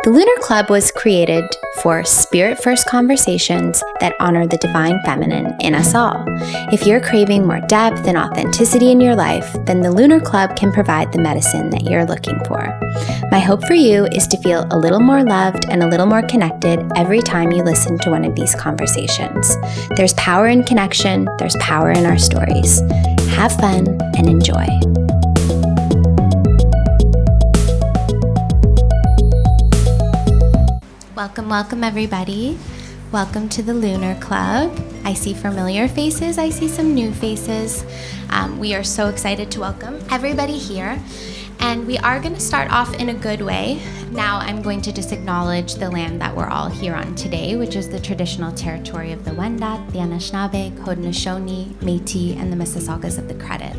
The Lunar Club was created for spirit-first conversations that honor the divine feminine in us all. If you're craving more depth and authenticity in your life, then the Lunar Club can provide the medicine that you're looking for. My hope for you is to feel a little more loved and a little more connected every time you listen to one of these conversations. There's power in connection, there's power in our stories. Have fun and enjoy. Welcome everybody. Welcome to the Lunar Club. I see familiar faces, I see some new faces. We are so excited to welcome everybody here. And we are going to start off in a good way. Now I'm going to just acknowledge the land that we're all here on today, which is the traditional territory of the Wendat, the Anishinaabe, Haudenosaunee, Métis, and the Mississaugas of the Credit.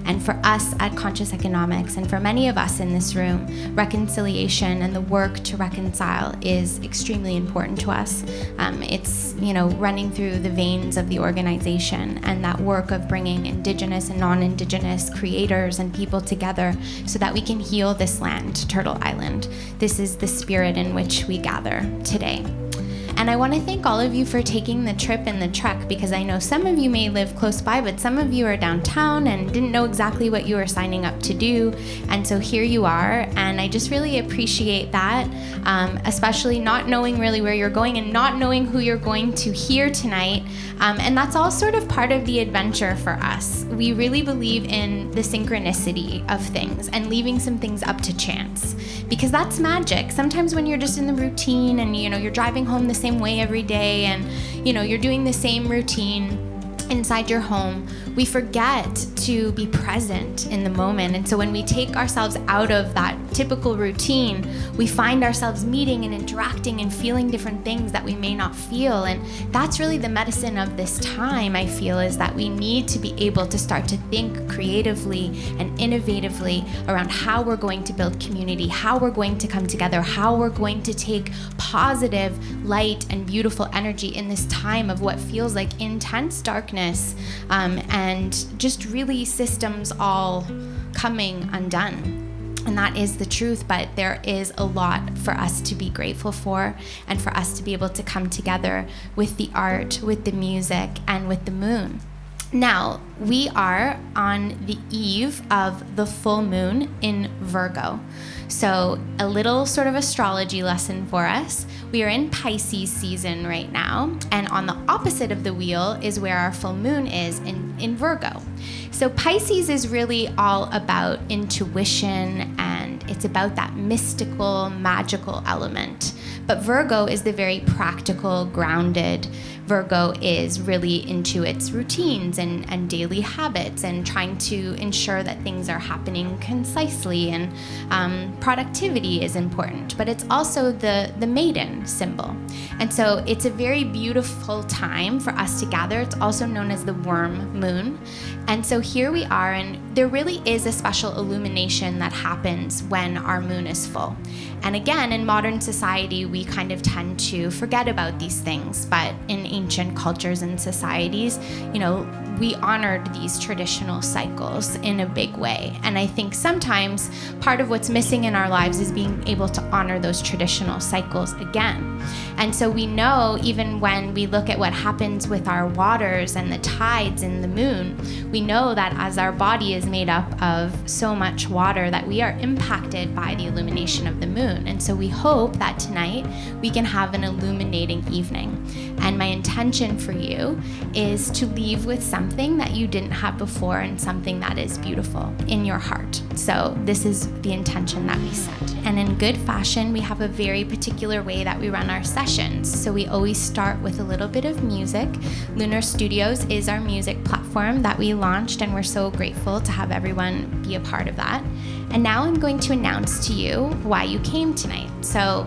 And for us at Conscious Economics, and for many of us in this room, reconciliation and the work to reconcile is extremely important to us. It's, running through the veins of the organization, and that work of bringing Indigenous and non-Indigenous creators and people together so that we can heal this land, Turtle Island. This is the spirit in which we gather today. And I want to thank all of you for taking the trip and the trek, because I know some of you may live close by, but some of you are downtown and didn't know exactly what you were signing up to do. And so here you are, and I just really appreciate that, especially not knowing really where you're going and not knowing who you're going to hear tonight. And that's all sort of part of the adventure for us. We really believe in the synchronicity of things and leaving some things up to chance, because that's magic. Sometimes when you're just in the routine and you're driving home the same way every day and you're doing the same routine inside your home, we forget to be present in the moment. And so when we take ourselves out of that typical routine, we find ourselves meeting and interacting and feeling different things that we may not feel. And that's really the medicine of this time, I feel, is that we need to be able to start to think creatively and innovatively around how we're going to build community, how we're going to come together, how we're going to take positive, light, and beautiful energy in this time of what feels like intense darkness, and just really systems all coming undone. And that is the truth, but there is a lot for us to be grateful for, and for us to be able to come together with the art, with the music, and with the moon. Now, we are on the eve of the full moon in Virgo. So a little sort of astrology lesson for us. We are in Pisces season right now, and on the opposite of the wheel is where our full moon is in Virgo. So Pisces is really all about intuition, and it's about that mystical, magical element. But Virgo is the very practical, grounded. Virgo is really into its routines and daily habits, and trying to ensure that things are happening concisely, and productivity is important. But it's also the maiden symbol. And so it's a very beautiful time for us to gather. It's also known as the worm moon. And so here we are, and there really is a special illumination that happens when our moon is full. And again, in modern society, we kind of tend to forget about these things, but in ancient cultures and societies, we honored these traditional cycles in a big way. And I think sometimes part of what's missing in our lives is being able to honor those traditional cycles again. And so we know, even when we look at what happens with our waters and the tides and the moon, we know that as our body is made up of so much water, that we are impacted by the illumination of the moon. And so we hope that tonight we can have an illuminating evening. And my intention for you is to leave with something that you didn't have before, and something that is beautiful in your heart. So this is the intention that we set. And in good fashion, we have a very particular way that we run our sessions. So we always start with a little bit of music. Lunar Studios is our music platform that we launched, and we're so grateful to have everyone be a part of that. And now I'm going to announce to you why you came tonight. So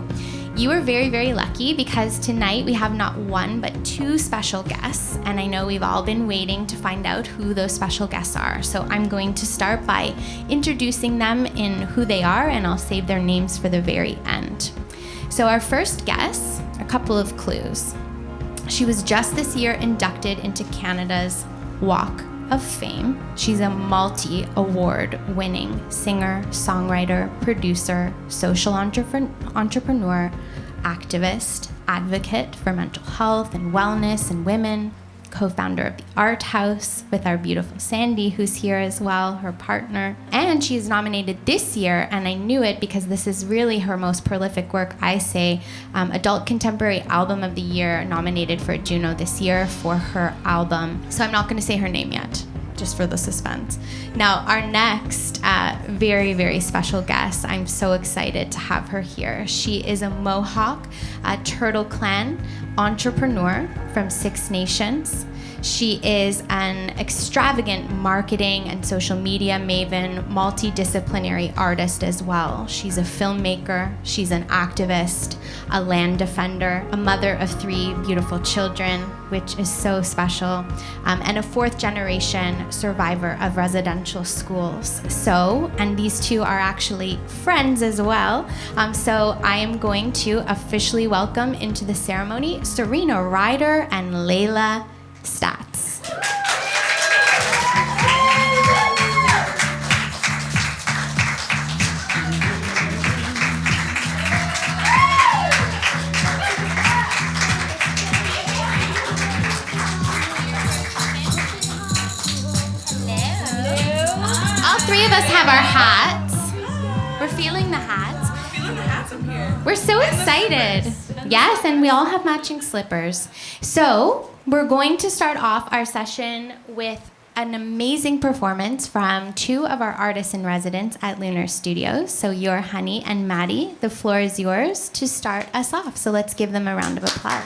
you are very, very lucky, because tonight we have not one but two special guests, and I know we've all been waiting to find out who those special guests are. So I'm going to start by introducing them in who they are, and I'll save their names for the very end. So our first guest, a couple of clues. She was just this year inducted into Canada's Walk of fame. She's a multi-award-winning singer, songwriter, producer, social entrepreneur, activist, advocate for mental health and wellness and women, co-founder of the Art House with our beautiful Sandy, who's here as well, her partner. And she's nominated this year, and I knew it because this is really her most prolific work, I say, Adult Contemporary Album of the Year, nominated for a Juno this year for her album. So I'm not going to say her name yet, just for the suspense. Now, our next very, very special guest, I'm so excited to have her here. She is a Mohawk Turtle Clan entrepreneur from Six Nations. She is an extravagant marketing and social media maven, multidisciplinary artist as well. She's a filmmaker, she's an activist, a land defender, a mother of 3 beautiful children, which is so special, and a 4th generation survivor of residential schools. So, and these two are actually friends as well. So I am going to officially welcome into the ceremony Serena Ryder and Layla Staats. All 3 of us have our hats. We're feeling the hats. We're feeling the hats up here. We're so excited. Yes, and we all have matching slippers. So we're going to start off our session with an amazing performance from 2 of our artists in residence at Lunar Studios. So Your Honey and Maddie, the floor is yours to start us off. So let's give them a round of applause.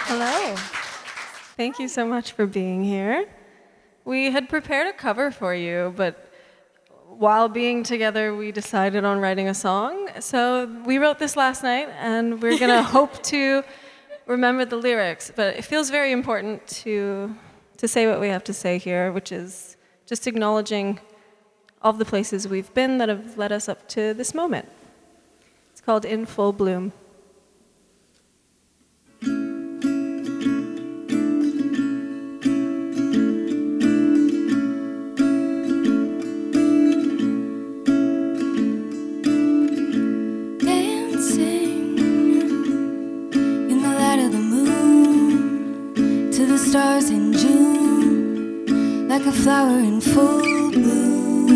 Hello. Thank you so much for being here. We had prepared a cover for you, but while being together, we decided on writing a song. So we wrote this last night, and we're going to hope to remember the lyrics. But it feels very important to say what we have to say here, which is just acknowledging all the places we've been that have led us up to this moment. It's called In Full Bloom. Stars in June, like a flower in full bloom.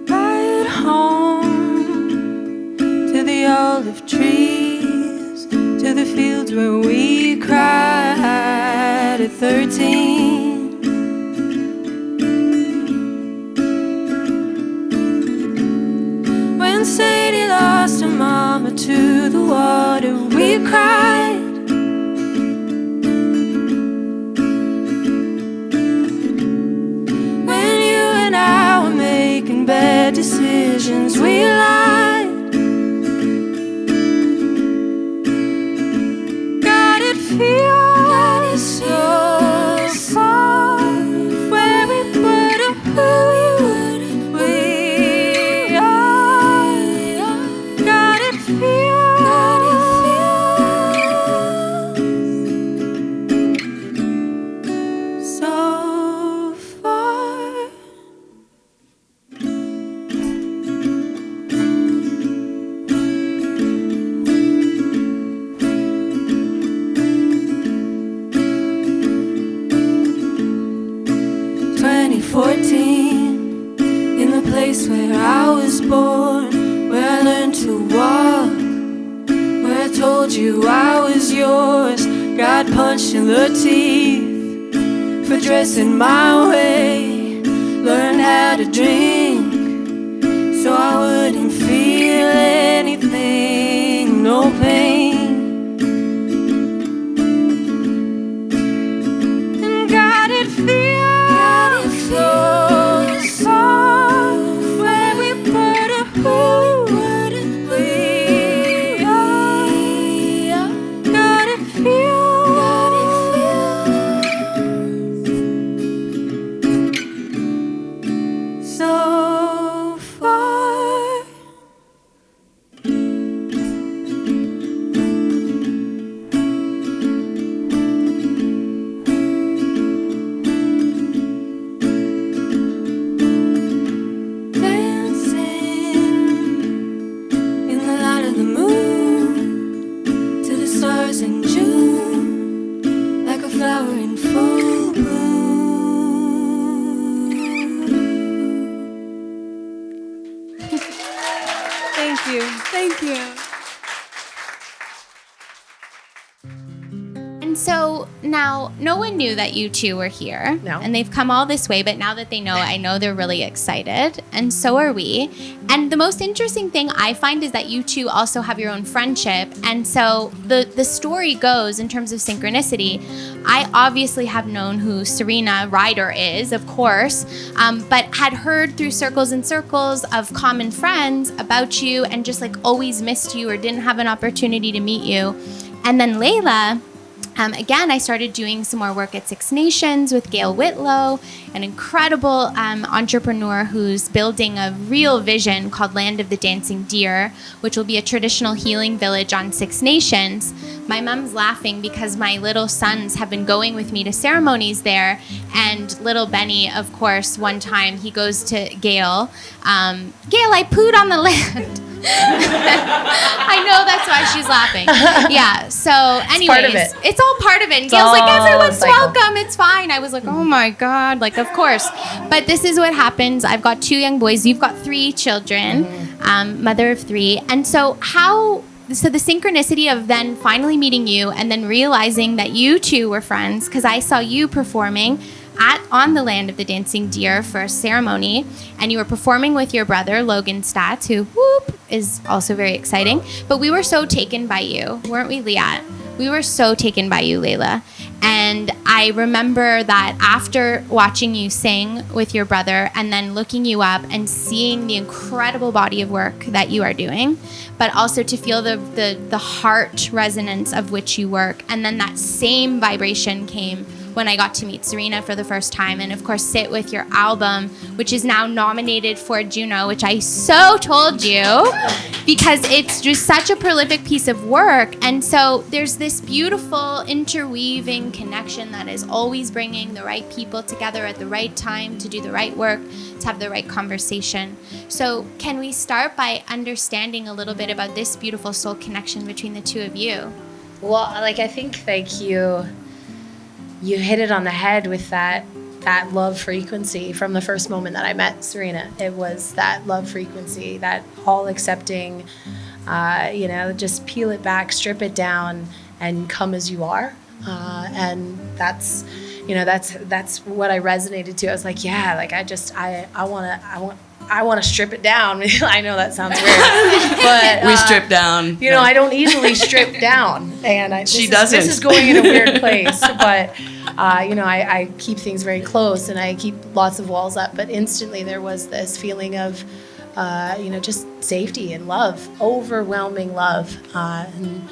Ride home to the olive trees, to the fields where we cried at 13. When Sadie lost her mama to the water, we cried. When you and I were making bad decisions, we lied. God, it feels so far where we put a who we are. God, it feels so far. 2014, in the place where I was born, where I learned to walk, where I told you I was yours. Got punched in the teeth for dressing my way. Learned how to drink so I wouldn't feel anything, no pain. And God, it feels so far where we put a who we are. God, it feels so far. Thank you. Thank you. And so now no one knew that you two were here. No. And they've come all this way, but now that they know, I know they're really excited. And so are we. And the most interesting thing I find is that you two also have your own friendship. And so the story goes in terms of synchronicity. I obviously have known who Serena Ryder is, of course, but had heard through circles and circles of common friends about you and just like always missed you or didn't have an opportunity to meet you. And then Layla, again, I started doing some more work at Six Nations with Gail Whitlow, an incredible entrepreneur who's building a real vision called Land of the Dancing Deer, which will be a traditional healing village on Six Nations. My mom's laughing because my little sons have been going with me to ceremonies there, and little Benny, of course, one time he goes to Gail, Gail, I pooed on the land. I know that's why she's laughing. Yeah, so anyways, part of it. It's all part of it. And It's Gail's like, all everyone's cycle. welcome, it's fine. I was like, oh my God, like, of course. But this is what happens. I've got 2 young boys. You've got 3 children, mother of 3. And so the synchronicity of then finally meeting you and then realizing that you two were friends, because I saw you performing on the Land of the Dancing Deer for a ceremony, and you were performing with your brother, Logan Staats, who, whoop, is also very exciting. But we were so taken by you, weren't we, Liat? We were so taken by you, Layla. And I remember that after watching you sing with your brother and then looking you up and seeing the incredible body of work that you are doing, but also to feel the heart resonance of which you work. And then that same vibration came when I got to meet Serena for the first time, and of course sit with your album, which is now nominated for Juno, which I so told you, because it's just such a prolific piece of work. And so there's this beautiful interweaving connection that is always bringing the right people together at the right time to do the right work, to have the right conversation. So can we start by understanding a little bit about this beautiful soul connection between the two of you? Well, I think you hit it on the head with that love frequency from the first moment that I met Serena. It was that love frequency, that all accepting, just peel it back, strip it down, and come as you are. And that's what I resonated to. I was like, yeah, like I want to strip it down. I know that sounds weird, but we strip down. I don't easily strip down, and doesn't. This is going in a weird place, but I keep things very close, and I keep lots of walls up. But instantly, there was this feeling of, just safety and love, overwhelming love, and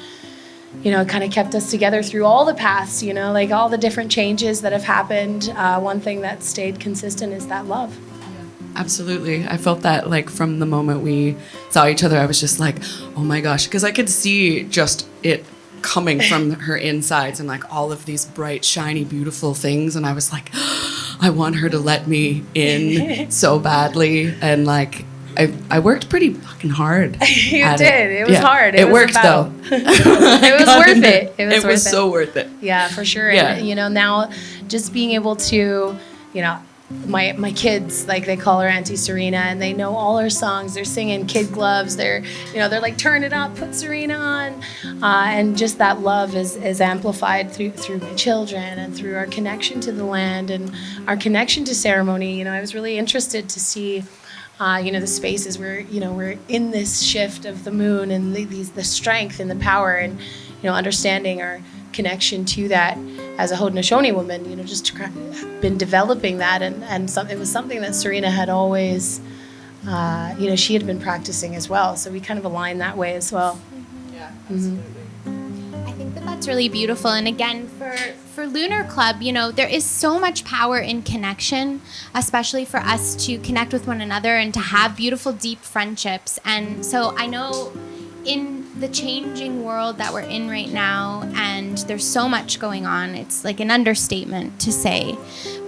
it kind of kept us together through all the paths. Like all the different changes that have happened. One thing that stayed consistent is that love. Absolutely. I felt that like from the moment we saw each other, I was just like, oh my gosh, because I could see just it coming from her insides and like all of these bright, shiny, beautiful things. And I was like, I want her to let me in so badly. And like, I worked pretty fucking hard. You did. It was hard. It worked though. It was worth it. It was so worth it. Yeah, for sure. Yeah. And, now just being able to, my kids, like they call her Auntie Serena, and they know all her songs. They're singing Kid Gloves. They're like, turn it up, put Serena on. And just that love is amplified through my children and through our connection to the land and our connection to ceremony. I was really interested to see the spaces where, we're in this shift of the moon and the strength and the power and, understanding our connection to that as a Haudenosaunee woman, just been developing that. And it was something that Serena had always, she had been practicing as well. So we kind of aligned that way as well. Yeah, absolutely. I think that's really beautiful. And again, for Lunar Club, there is so much power in connection, especially for us to connect with one another and to have beautiful, deep friendships. And so I know in the changing world that we're in right now, and there's so much going on, it's like an understatement to say,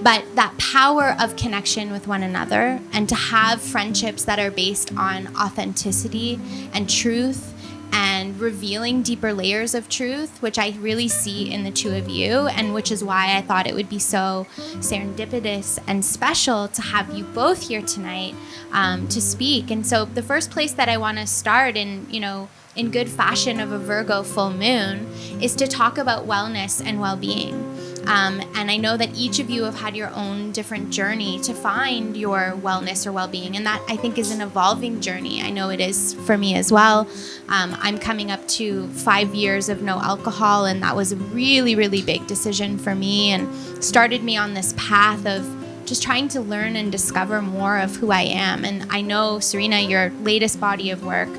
but that power of connection with one another and to have friendships that are based on authenticity and truth and revealing deeper layers of truth, which I really see in the two of you, and which is why I thought it would be so serendipitous and special to have you both here tonight to speak. And so the first place that I want to start in good fashion of a Virgo full moon is to talk about wellness and well-being. And I know that each of you have had your own different journey to find your wellness or well-being, and that I think is an evolving journey. I know it is for me as well. I'm coming up to 5 years of no alcohol, and that was a really, really big decision for me and started me on this path of just trying to learn and discover more of who I am. And I know, Serena, your latest body of work,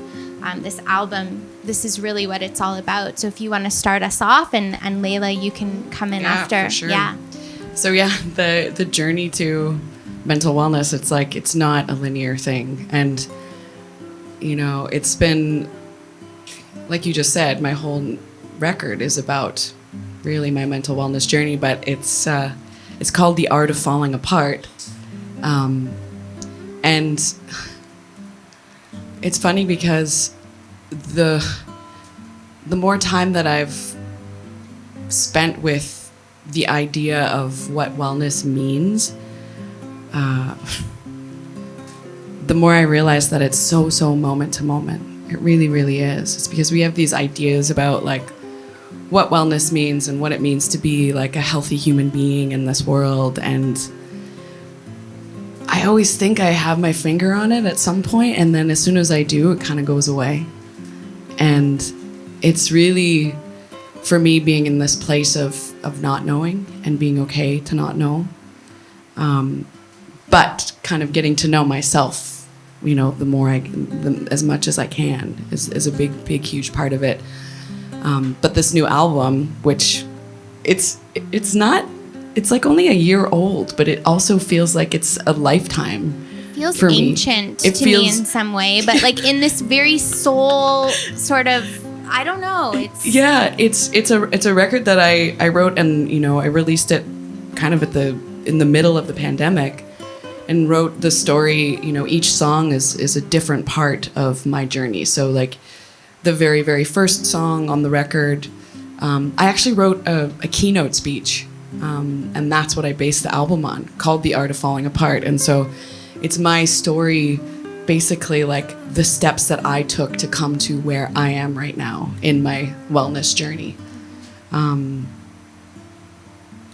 this album, this is really what it's all about. So if you want to start us off, and Layla, you can come in after. For sure. Yeah. So the journey to mental wellness, it's like, it's not a linear thing. And, it's been, like you just said, my whole record is about really my mental wellness journey, but it's called The Art of Falling Apart. And it's funny because the more time that I've spent with the idea of what wellness means, the more I realize that it's so moment to moment. It really, really is. It's because we have these ideas about like what wellness means and what it means to be like a healthy human being in this world, and I always think I have my finger on it at some point, and then as soon as I do, it kind of goes away. And it's really, for me, being in this place of not knowing and being okay to not know. But kind of getting to know myself, the more as much as I can is a big, huge part of it. But this new album, which it's like only a year old, but it also feels like it's a lifetime. Feels for ancient me. to me in some way, but like in this very soul sort of, I don't know. It's a record that I wrote, and I released it kind of in the middle of the pandemic, and wrote the story. Each song is a different part of my journey. So like the very, very first song on the record, I actually wrote a keynote speech. And that's what I based the album on, called The Art of Falling Apart. And so it's my story, basically like the steps that I took to come to where I am right now in my wellness journey.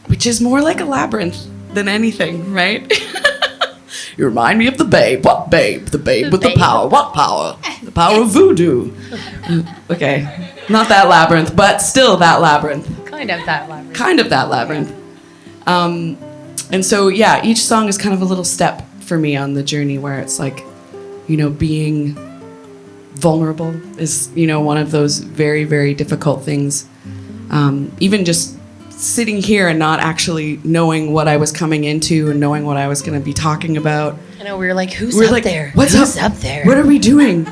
Which is more like a labyrinth than anything, right? You remind me of the babe. What babe? The babe with the power. What power? The power of voodoo. Okay. Not that labyrinth, but still that labyrinth. Kind of that labyrinth. Kind of that labyrinth. And so, each song is kind of a little step for me on the journey where it's like, being vulnerable is, one of those very, very difficult things. Even just sitting here and not actually knowing what I was coming into and knowing what I was going to be talking about. I know, we were like, who's up there? Who's up there? What are we doing?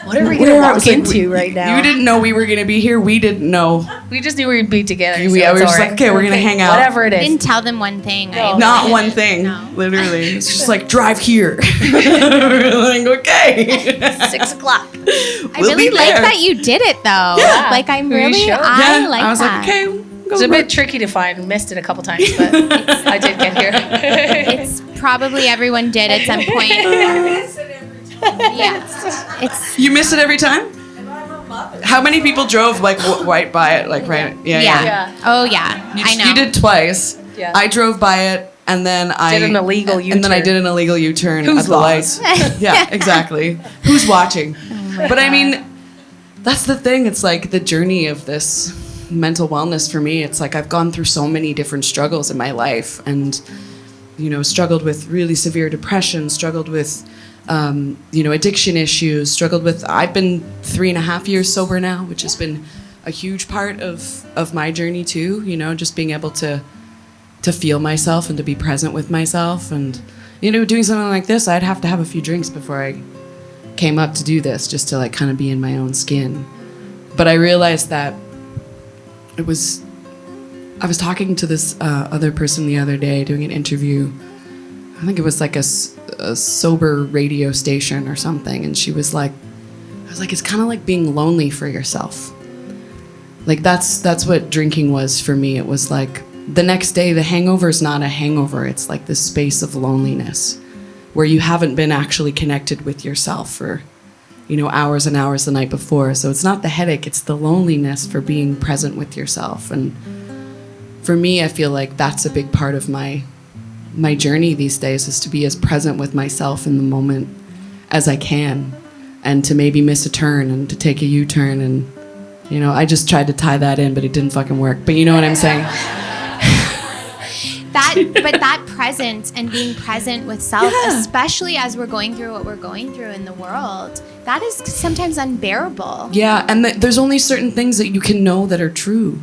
What are we going to walk into right now? You didn't know we were going to be here. We didn't know. We just knew we'd be together. We were just like, okay, we're going to hang out. Whatever it is. I didn't tell them one thing. No. Not one thing. No. Literally. It's just like, drive here. We're like, okay. 6 o'clock. I really like that you did it, though. Yeah. Like, I like I was that. like, okay. It's a bit tricky to find. Missed it a couple times, but I did get here. It's probably everyone did at some point. You miss it every time? How many people drove like right by it? Like right? Yeah. Oh yeah. I know. You did twice. Yeah. I drove by it, and then I did an illegal U-turn. And then I did an illegal U-turn Who's at the lights. Yeah, exactly. Who's watching? But I mean, that's the thing. It's like the journey of this mental wellness for me. It's like I've gone through so many different struggles in my life, and struggled with really severe depression, struggled with addiction issues, I've been 3.5 years sober now, which has been a huge part of my journey too, just being able to feel myself and to be present with myself. And doing something like this, I'd have to have a few drinks before I came up to do this, just to like kind of be in my own skin. But I realized that I was talking to this other person the other day, doing an interview. I think it was like a sober radio station or something, and she was like, was like, it's kind of like being lonely for yourself. Like that's what drinking was for me. It was like the next day, the hangover is not a hangover. It's like this space of loneliness where you haven't been actually connected with yourself for, hours and hours the night before. So it's not the headache, it's the loneliness for being present with yourself. And for me, I feel like that's a big part of my journey these days, is to be as present with myself in the moment as I can, and to maybe miss a turn and to take a U-turn. And, I just tried to tie that in, but it didn't fucking work. But you know what I'm saying? That presence and being present with self, especially as we're going through what we're going through in the world, that is sometimes unbearable. Yeah, and there's only certain things that you can know that are true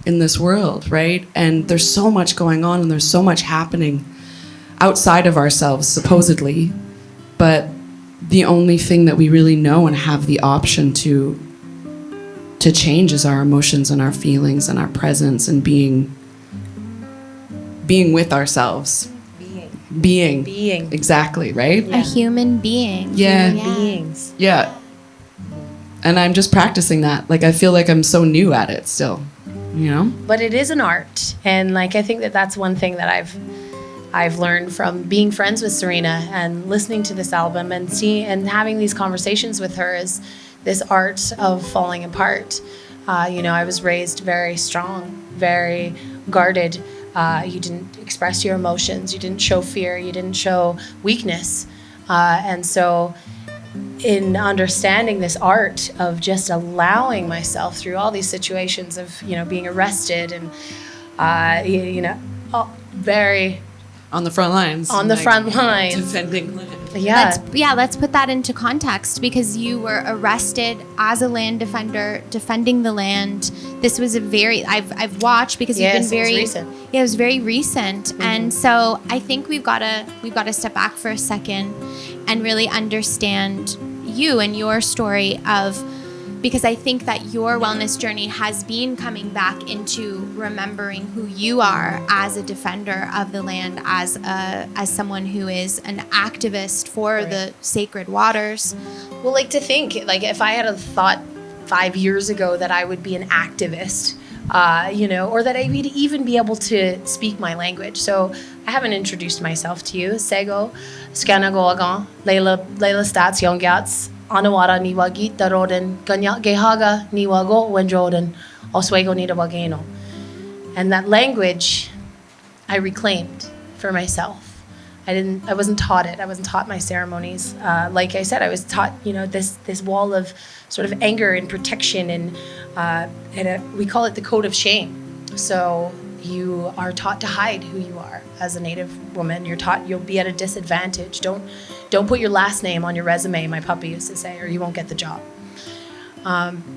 in this world, right? And there's so much going on, and there's so much happening outside of ourselves, supposedly. But the only thing that we really know and have the option to change is our emotions and our feelings and our presence and being with ourselves. Being. Exactly, right? A human being. Yeah. Beings. Yeah. And I'm just practicing that. Like, I feel like I'm so new at it still, But it is an art. And like, I think that's one thing that I've learned from being friends with Serena and listening to this album and having these conversations with her, is this art of falling apart. I was raised very strong, very guarded. You didn't express your emotions. You didn't show fear. You didn't show weakness. And so in understanding this art of just allowing myself through all these situations of, being arrested and, very... On the front lines. Front lines. Defending land. Yeah. Let's put that into context, because you were arrested as a land defender, defending the land. This was I've watched, because you've been very... It was recent. Yeah, it was very recent. Mm-hmm. And so I think we've got to step back for a second and really understand you and your story because I think that your wellness journey has been coming back into remembering who you are as a defender of the land, as someone who is an activist for the sacred waters. Well, like, to think, like, if I had thought 5 years ago that I would be an activist, or that I would even be able to speak my language. So I haven't introduced myself to you. Sego, Skanagoagan, Layla Staats, Yongyats, Anawara niwagi taroden ganyak gehaga niwago wenjoden oswego nidawageno. And that language I reclaimed for myself. I wasn't taught it. I wasn't taught my ceremonies. Like I said, I was taught, this wall of sort of anger and protection, and we call it the code of shame. So you are taught to hide who you are as a Native woman. You're taught you'll be at a disadvantage. Don't put your last name on your resume, my puppy used to say, or you won't get the job.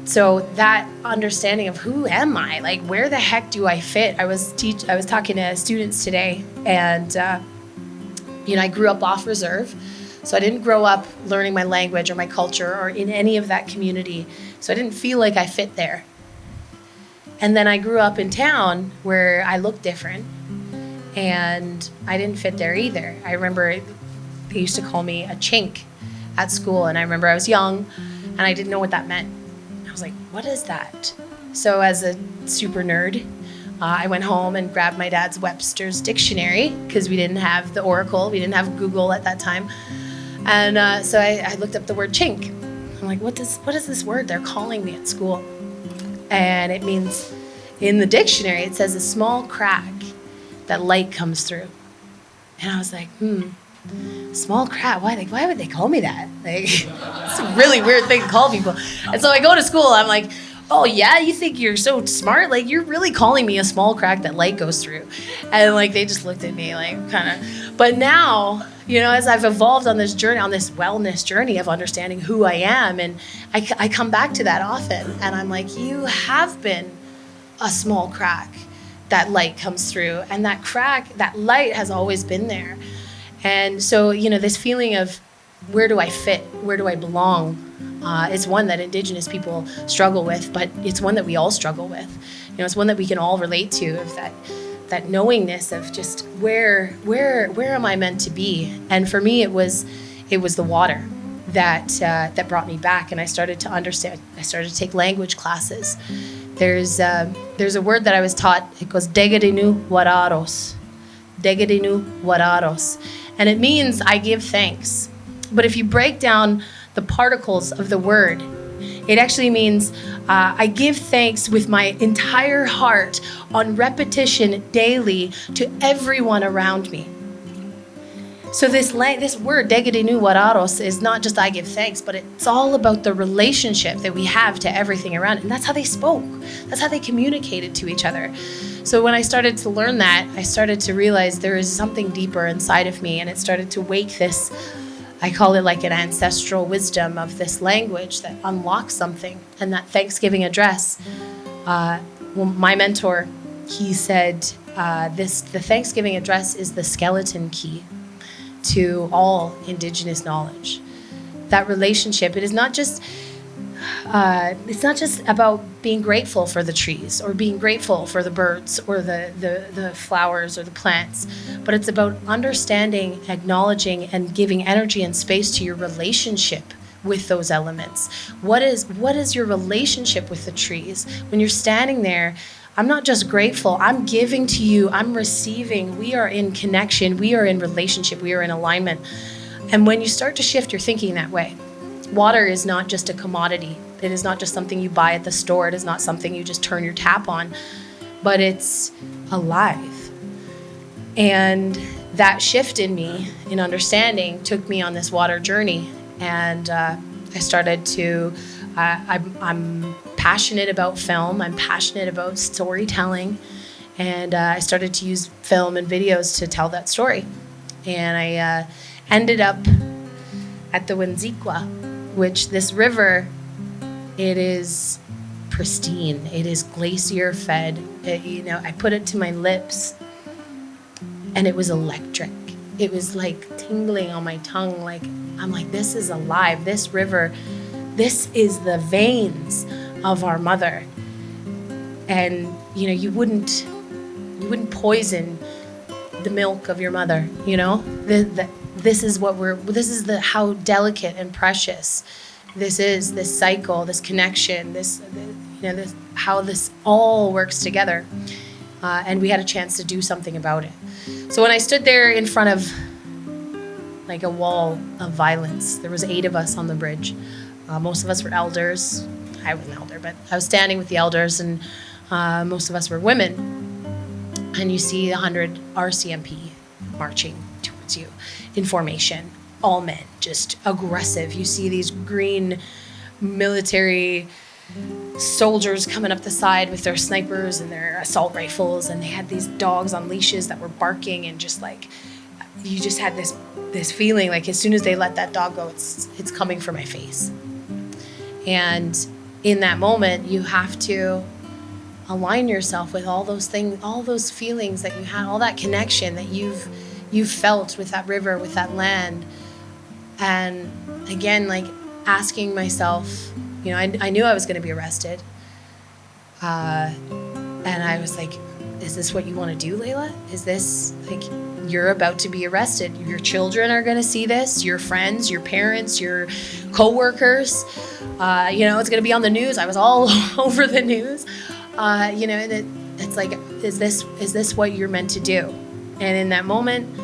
So that understanding of who am I, like, where the heck do I fit? I was talking to students today, and I grew up off reserve, so I didn't grow up learning my language or my culture or in any of that community, so I didn't feel like I fit there. And then I grew up in town where I looked different, and I didn't fit there either. I remember they used to call me a chink at school, and I remember I was young, and I didn't know what that meant. I was like, what is that? So as a super nerd, I went home and grabbed my dad's Webster's dictionary, because we didn't have the Oracle, we didn't have Google at that time. And so I looked up the word chink. I'm like, what is this word they're calling me at school? And it means, in the dictionary, it says a small crack that light comes through. And I was like, small crack, why would they call me that? Like, it's a really weird thing to call people. And so I go to school, I'm like, oh yeah, you think you're so smart? Like, you're really calling me a small crack that light goes through. And like, they just looked at me like, kind of. But now, as I've evolved on this journey, on this wellness journey of understanding who I am, and I come back to that often, and I'm like, you have been a small crack that light comes through, and that crack, that light has always been there. And so, this feeling of, where do I fit? Where do I belong? It's one that Indigenous people struggle with, but it's one that we all struggle with. It's one that we can all relate to, of that knowingness of just where am I meant to be? And for me, it was the water. that brought me back, and I started to understand. I started to take language classes. There's a word that I was taught. It goes degadinu wararos, degadinu wararos, and it means I give thanks. But if you break down the particles of the word, it actually means I give thanks with my entire heart on repetition daily to everyone around me. So this word, degadinu wararos, is not just I give thanks, but it's all about the relationship that we have to everything around. And that's how they spoke. That's how they communicated to each other. So when I started to learn that, I started to realize there is something deeper inside of me, and it started to wake this, I call it like an ancestral wisdom of this language that unlocks something. And that Thanksgiving address, well, my mentor, he said, the Thanksgiving address is the skeleton key to all Indigenous knowledge. That relationship, it's not just about being grateful for the trees or being grateful for the birds or the flowers or the plants, but it's about understanding, acknowledging, and giving energy and space to your relationship with those elements. What is your relationship with the trees? When you're standing there, I'm not just grateful, I'm giving to you, I'm receiving. We are in connection, we are in relationship, we are in alignment. And when you start to shift your thinking that way, water is not just a commodity. It is not just something you buy at the store. It is not something you just turn your tap on, but it's alive. And that shift in me, in understanding, took me on this water journey. And I started to, I'm passionate about film. I'm passionate about storytelling. And I started to use film and videos to tell that story. And I ended up at the Wenzikwa, which this river, it is pristine. It is glacier fed. I put it to my lips and it was electric. It was like tingling on my tongue. I'm like, this is alive. This river, this is the veins of our mother. And, you wouldn't poison the milk of your mother, This is how delicate and precious this is, this cycle, this connection, how this all works together. And we had a chance to do something about it. So when I stood there in front of like a wall of violence, there was 8 of us on the bridge. Most of us were elders. I was an elder, but I was standing with the elders, and most of us were women. And you see 100 RCMP marching towards you in formation, all men, just aggressive. You see these green military soldiers coming up the side with their snipers and their assault rifles, and they had these dogs on leashes that were barking, and just like, you just had this feeling like as soon as they let that dog go, it's coming for my face. And in that moment, you have to align yourself with all those things, all those feelings that you had, all that connection that you've felt with that river, with that land. And again, like asking myself, I knew I was going to be arrested. And I was like, is this what you want to do, Layla? Is this like, you're about to be arrested. Your children are going to see this, your friends, your parents, your coworkers. It's going to be on the news. I was all over the news. And it's like, is this what you're meant to do? And in that moment,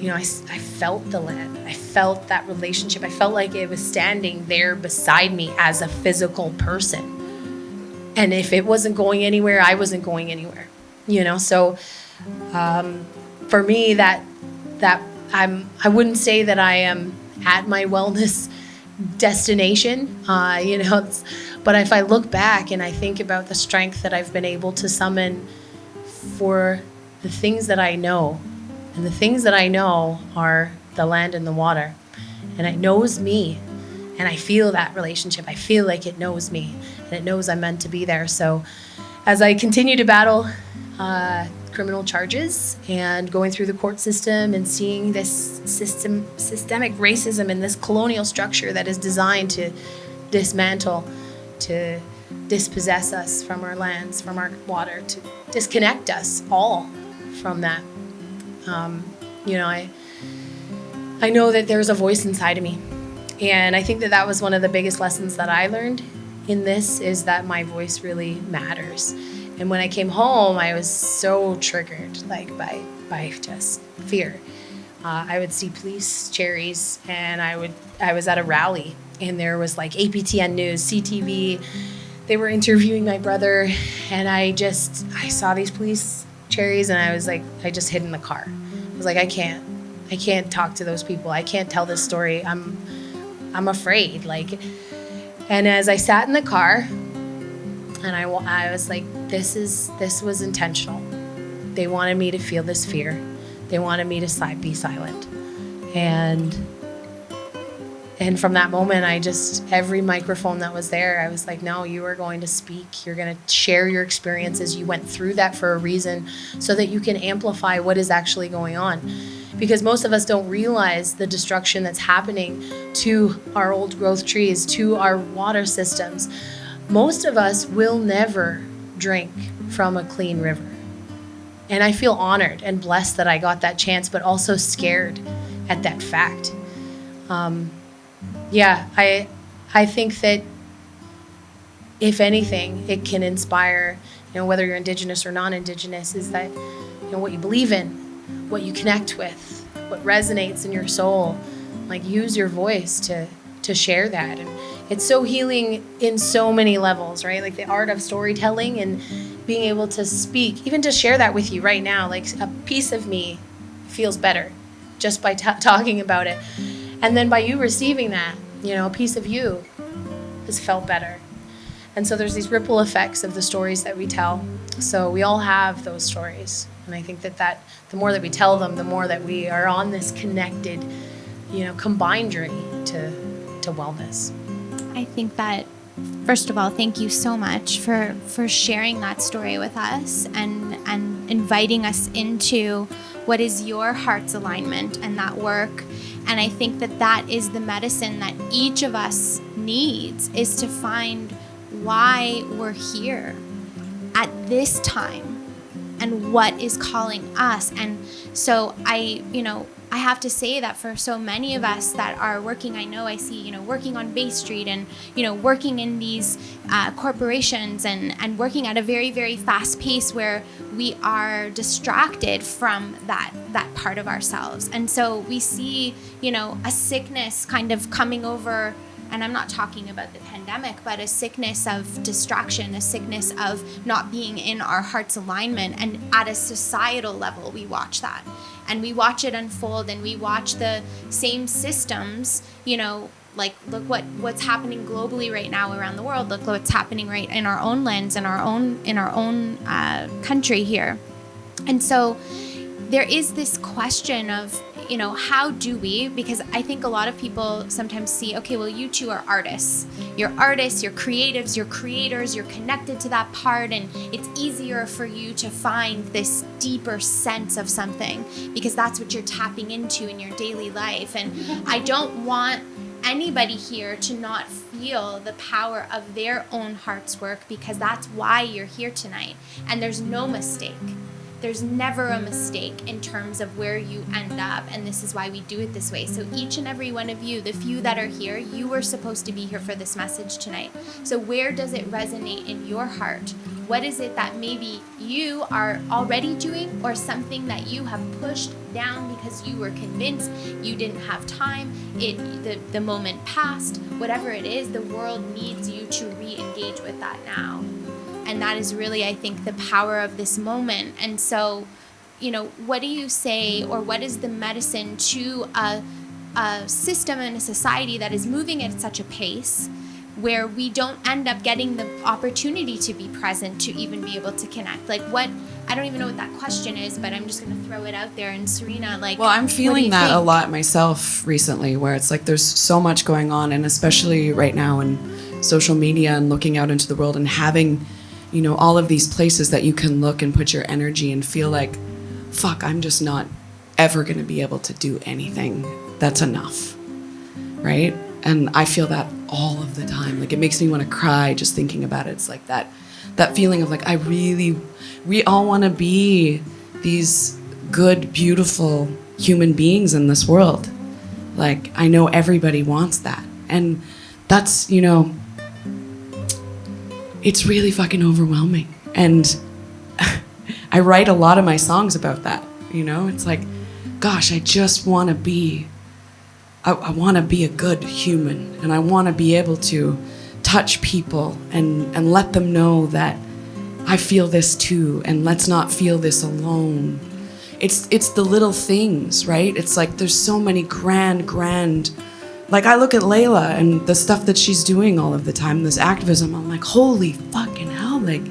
I felt the land. I felt that relationship. I felt like it was standing there beside me as a physical person. And if it wasn't going anywhere, I wasn't going anywhere. So for me, that I wouldn't say that I am at my wellness destination, but if I look back and I think about the strength that I've been able to summon for the things that I know, and the things that I know are the land and the water, and it knows me, and I feel that relationship. I feel like it knows me, and it knows I'm meant to be there. So as I continue to battle criminal charges and going through the court system and seeing this systemic racism and this colonial structure that is designed to dismantle, to dispossess us from our lands, from our water, to disconnect us all from that. I know that there's a voice inside of me, And I think that that was one of the biggest lessons that I learned in this, is that my voice really matters. And when I came home, I was so triggered, like by just fear. I would see police cherries, and I was at a rally, and there was like APTN News, CTV. They were interviewing my brother, and I saw these police cherries, and I was like, I just hid in the car. I was like, I can't talk to those people. I can't tell this story. I'm afraid. Like, and as I sat in the car, and I was like, this was intentional. They wanted me to feel this fear. They wanted me to be silent. And from that moment, every microphone that was there, I was like, no, you are going to speak. You're going to share your experiences. You went through that for a reason, so that you can amplify what is actually going on. Because most of us don't realize the destruction that's happening to our old growth trees, to our water systems. Most of us will never drink from a clean river. And I feel honored and blessed that I got that chance, but also scared at that fact. I think that if anything, it can inspire, whether you're Indigenous or non-Indigenous, is that, what you believe in, what you connect with, what resonates in your soul, like use your voice to share that. And it's so healing in so many levels, right? Like the art of storytelling and being able to speak, even to share that with you right now, like a piece of me feels better just by talking about it. And then by you receiving that, a piece of you has felt better. And so there's these ripple effects of the stories that we tell. So we all have those stories. And I think that the more that we tell them, the more that we are on this connected, combined journey to wellness. I think that, first of all, thank you so much for sharing that story with us and inviting us into what is your heart's alignment and that work. And I think that is the medicine that each of us needs, is to find why we're here at this time and what is calling us. And so I have to say that for so many of us that are working, I see, working on Bay Street and, working in these corporations and working at a very, very fast pace where we are distracted from that part of ourselves. And so we see, a sickness kind of coming over, and I'm not talking about the pandemic, but a sickness of distraction, a sickness of not being in our heart's alignment. And at a societal level, we watch that. And we watch it unfold, and we watch the same systems, like look what's happening globally right now around the world. Look what's happening right in our own lens, in our own country here. And so there is this question of, how do we, because I think a lot of people sometimes see, okay, well, you two are artists. You're artists, you're creatives, you're creators, you're connected to that part, and it's easier for you to find this deeper sense of something because that's what you're tapping into in your daily life. And I don't want anybody here to not feel the power of their own heart's work, because that's why you're here tonight. And there's no mistake. There's never a mistake in terms of where you end up, and this is why we do it this way. So each and every one of you, the few that are here, you were supposed to be here for this message tonight. So where does it resonate in your heart? What is it that maybe you are already doing, or something that you have pushed down because you were convinced you didn't have time, the moment passed, whatever it is, the world needs you to re-engage with that now. And that is really, I think, the power of this moment. And so, what do you say, or what is the medicine to a system and a society that is moving at such a pace where we don't end up getting the opportunity to be present, to even be able to connect? Like I don't even know what that question is, but I'm just going to throw it out there. And Serena, well, I'm feeling that a lot myself recently, where it's like there's so much going on, and especially right now in social media and looking out into the world and having, all of these places that you can look and put your energy and feel like, fuck, I'm just not ever going to be able to do anything that's enough, right? And I feel that all of the time. Like, it makes me want to cry just thinking about it. It's like that feeling of like, we all want to be these good, beautiful human beings in this world. Like, I know everybody wants that. And that's, it's really fucking overwhelming. And I write a lot of my songs about that, It's like, gosh, I just want to be, I want to be a good human, and I want to be able to touch people and let them know that I feel this too, and let's not feel this alone. It's the little things, right? It's like there's so many grand, like I look at Layla and the stuff that she's doing all of the time, this activism, I'm like, holy fucking hell, like,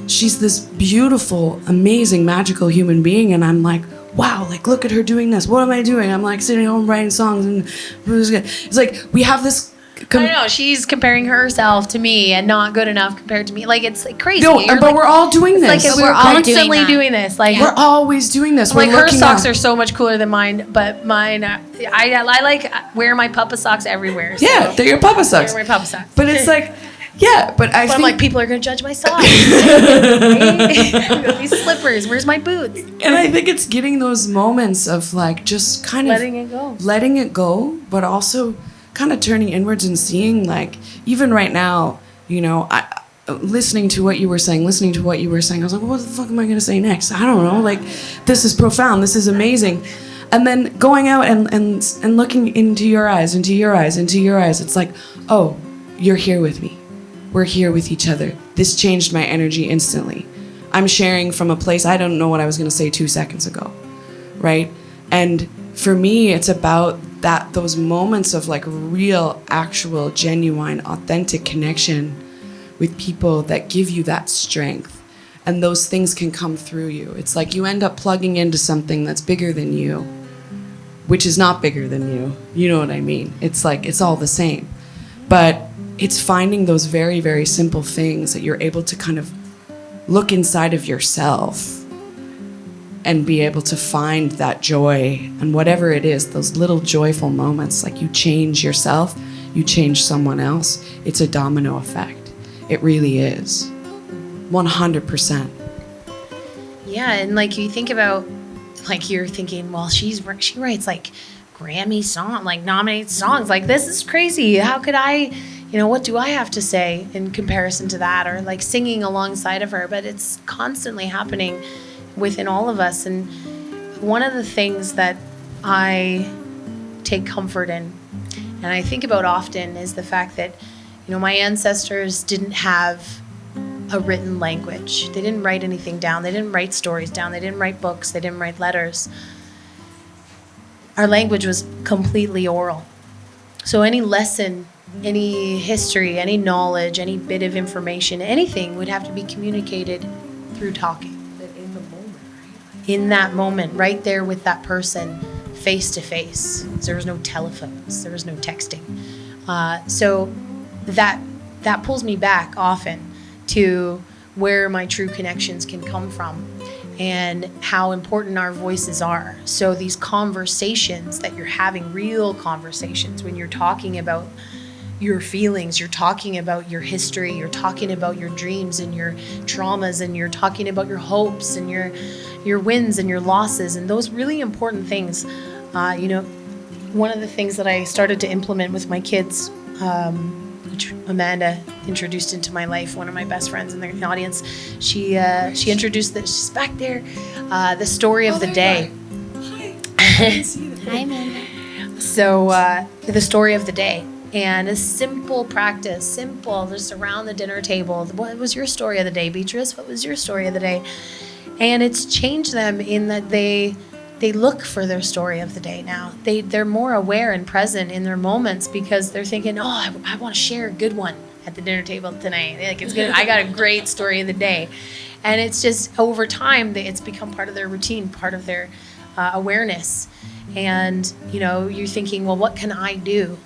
she's this beautiful, amazing, magical human being, and I'm like, wow, like look at her doing this. What am I doing? I'm like sitting home writing songs, and it's like we have this. I don't know. She's comparing herself to me and not good enough compared to me. Like it's like crazy. No, but we're all doing this. Like we're constantly doing this. Like we're always doing this. Like her socks are so much cooler than mine, but mine. I like wear my papa socks everywhere. So yeah, they're your papa socks. They're my papa socks. But it's like. Yeah, but I think... I'm like, people are going to judge my socks. These slippers, where's my boots? And I think it's getting those moments of like just kind of... Letting it go, but also kind of turning inwards and seeing like, even right now, listening to what you were saying, I was like, well, what the fuck am I going to say next? I don't know. Like, this is profound. This is amazing. And then going out and looking into your eyes. It's like, oh, you're here with me. We're here with each other. This changed my energy instantly. I'm sharing from a place I don't know what I was going to say 2 seconds ago, right? And for me, it's about those moments of like real, actual, genuine, authentic connection with people that give you that strength. And those things can come through you. It's like you end up plugging into something that's bigger than you, which is not bigger than you. You know what I mean? It's like, it's all the same. But it's finding those very, very simple things that you're able to kind of look inside of yourself and be able to find that joy. And whatever it is, those little joyful moments, like you change yourself, you change someone else. It's a domino effect. It really is. 100%. Yeah, and like you think about, like you're thinking, well, she writes like Grammy song, like nominated songs. Like this is crazy. How could I... what do I have to say in comparison to that, or like singing alongside of her? But it's constantly happening within all of us. And one of the things that I take comfort in, and I think about often, is the fact that, my ancestors didn't have a written language. They didn't write anything down. They didn't write stories down. They didn't write books. They didn't write letters. Our language was completely oral. So any lesson, any history, any knowledge, any bit of information, anything would have to be communicated through talking. In the moment, right? In that moment, right there with that person, face to face. There was no telephones. There was no texting. So that pulls me back often to where my true connections can come from and how important our voices are. So these conversations that you're having, real conversations, when you're talking about your feelings, you're talking about your history, you're talking about your dreams and your traumas, and you're talking about your hopes and your wins and your losses, and those really important things. One of the things that I started to implement with my kids, which Amanda introduced into my life, one of my best friends in the audience, she introduced that, she's back there, the story of the day. Hi. I didn't see that. Hi, Amanda. So the story of the day. And a simple practice, just around the dinner table. What was your story of the day, Beatrice? What was your story of the day? And it's changed them in that they look for their story of the day now. They're more aware and present in their moments because they're thinking, oh, I want to share a good one at the dinner table tonight. Like it's good. I got a great story of the day. And it's just over time, it's become part of their routine, part of their awareness. And, you're thinking, well, what can I do?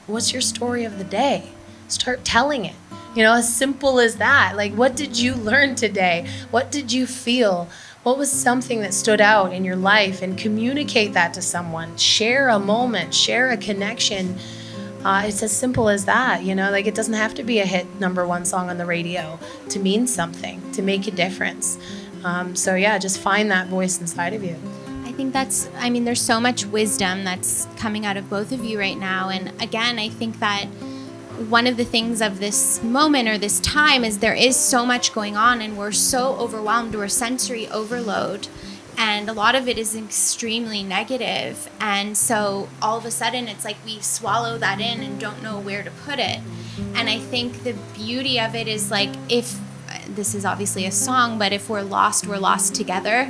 What's your story of the day? Start telling it. As simple as that. Like, what did you learn today? What did you feel? What was something that stood out in your life? And communicate that to someone. Share a moment, share a connection. It's as simple as that, like it doesn't have to be a hit #1 song on the radio to mean something, to make a difference. So yeah, just find that voice inside of you. I think there's so much wisdom that's coming out of both of you right now. And again, I think that one of the things of this moment or this time is there is so much going on, and we're so overwhelmed. We're sensory overload, and a lot of it is extremely negative. And so all of a sudden it's like we swallow that in and don't know where to put it. And I think the beauty of it is, like, if this is obviously a song, but if we're lost together.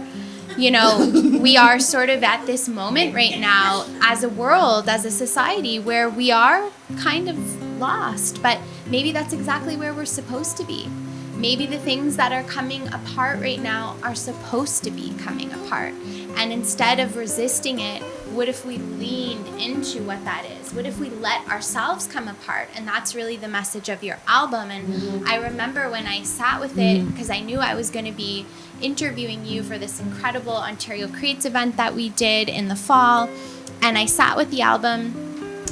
You know, we are sort of at this moment right now as a world, as a society, where we are kind of lost, but maybe that's exactly where we're supposed to be. Maybe the things that are coming apart right now are supposed to be coming apart. And instead of resisting it, what if we leaned into what that is? What if we let ourselves come apart? And that's really the message of your album. And I remember when I sat with it, because I knew I was going to be interviewing you for this incredible Ontario Creates event that we did in the fall. And I sat with the album,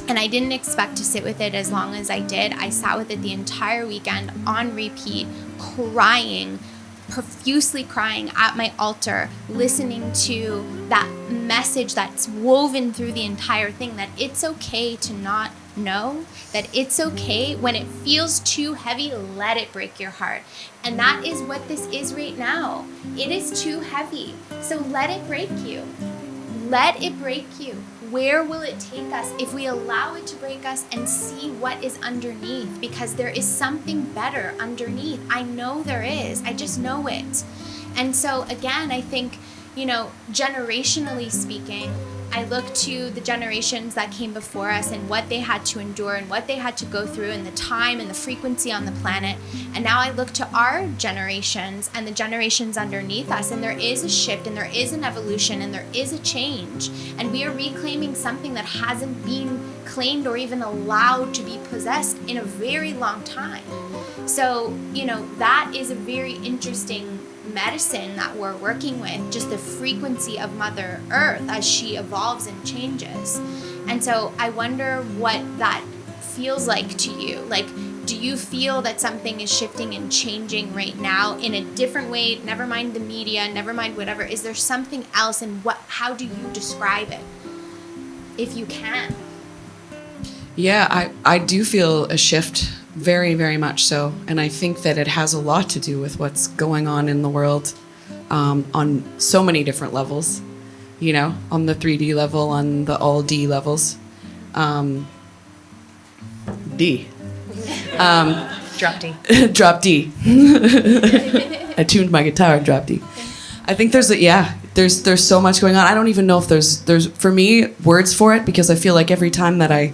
and I didn't expect to sit with it as long as I did. I sat with it the entire weekend on repeat, crying, profusely crying at my altar, listening to that message that's woven through the entire thing, that it's okay to not know, that it's okay when it feels too heavy, let it break your heart. And that is what this is right now. It is too heavy, so let it break you. Let it break you. Where will it take us if we allow it to break us and see what is underneath? Because there is something better underneath. I know there is. I just know it. And so again, I think, you know, generationally speaking, I look to the generations that came before us and what they had to endure and what they had to go through and the time and the frequency on the planet. And now I look to our generations and the generations underneath us, and there is a shift and there is an evolution and there is a change. And we are reclaiming something that hasn't been claimed or even allowed to be possessed in a very long time. So, you know, that is a very interesting medicine that we're working with, just the frequency of Mother Earth as she evolves and changes. And so I wonder what that feels like to you. Like, do you feel that something is shifting and changing right now in a different way? Never mind the media, never mind whatever. Is there something else, and how do you describe it, if you can? Yeah, I do feel a shift, very, very much so. And I think that it has a lot to do with what's going on in the world on so many different levels, you know, on the 3D level, on the all D levels. D. Drop D. Drop D. I tuned my guitar, drop D. I think there's so much going on. I don't even know if there's for me words for it, because I feel like every time that I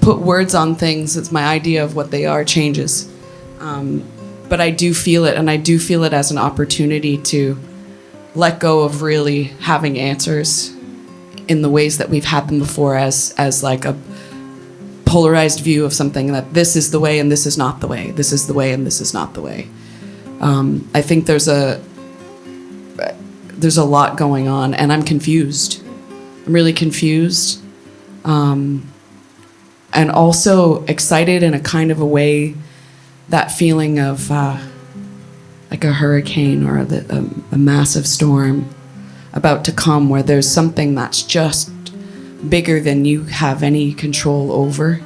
put words on things, it's my idea of what they are changes. But I do feel it, and I do feel it as an opportunity to let go of really having answers in the ways that we've had them before, as like a polarized view of something, that this is the way and this is not the way, this is the way and this is not the way. I think there's a lot going on, and I'm confused. I'm really confused. And also excited in a kind of a way, that feeling of like a hurricane or a massive storm about to come, where there's something that's just bigger than you have any control over.